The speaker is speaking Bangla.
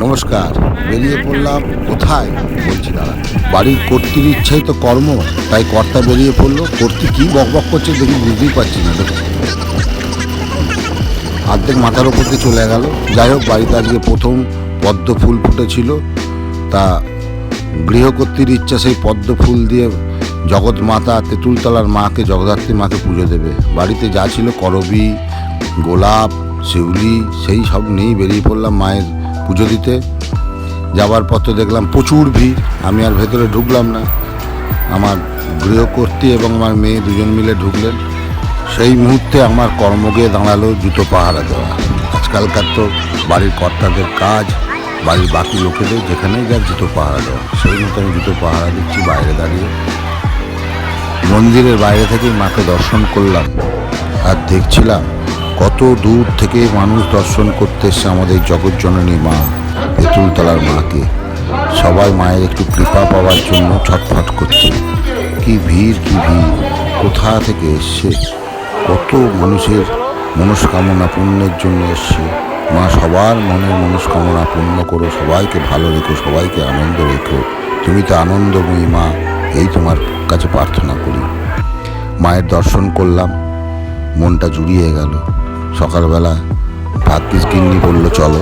নমস্কার। বেরিয়ে পড়লাম কোথায় বলছি দাঁড়া। বাড়ির কর্ত্রীর ইচ্ছাই তো কর্ম, তাই কর্তা বেরিয়ে পড়লো। কর্ত্রী কী বকবক করছে দেখি বুঝতেই পারছি না। অর্ধেক মাথার ওপর দিয়ে চলে গেল। যাই হোক, বাড়িতে আজকে প্রথম পদ্ম ফুল ফুটেছিল, তা গৃহকর্ত্রীর ইচ্ছা সেই পদ্ম ফুল দিয়ে জগৎ মাতা তেঁতুলতলার মাকে, জগদ্ধাত্রী মাকে পুজো দেবে। বাড়িতে যা ছিল করবি, গোলাপ, শিউলি, সেই সব নিয়েই বেরিয়ে পড়লাম মায়ের পুজো দিতে। যাবার পথে দেখলাম প্রচুর ভিড়। আমি আর ভেতরে ঢুকলাম না, আমার গৃহকর্ত্রী এবং আমার মেয়ে দুজন মিলে ঢুকলেন। সেই মুহূর্তে আমার কর্ম গিয়ে দাঁড়ালো জুতো পাহারা দেওয়া। আজকালকার তো বাড়ির কর্তাদের কাজ বাড়ির বাকি লোকেদের যেখানেই যাক জুতো পাহারা দেওয়া। সেই মতো আমি জুতো পাহারা দিচ্ছি বাইরে দাঁড়িয়ে। মন্দিরের বাইরে থেকেই মাকে দর্শন করলাম, আর দেখছিলাম কত দূর থেকে মানুষ দর্শন করতে এসছে আমাদের জগৎজননী মা তেঁতুলতলার মাকে। সবাই মায়ের একটু কৃপা পাওয়ার জন্য ছটফট করছে। কি ভিড়, কি ভিড়! কোথা থেকে এসছে, কত মানুষের মনস্কামনা পূর্ণের জন্য এসছে। মা সবার মনের মনস্কামনা পূর্ণ করো, সবাইকে ভালো রেখো, সবাইকে আনন্দ রেখো। তুমি তো আনন্দময়ী মা, এই তোমার কাছে প্রার্থনা করি। মায়ের দর্শন করলাম, মনটা জুড়িয়ে গেল। সকালবেলা ভাগ্যিস গিন্নি বলল চলো।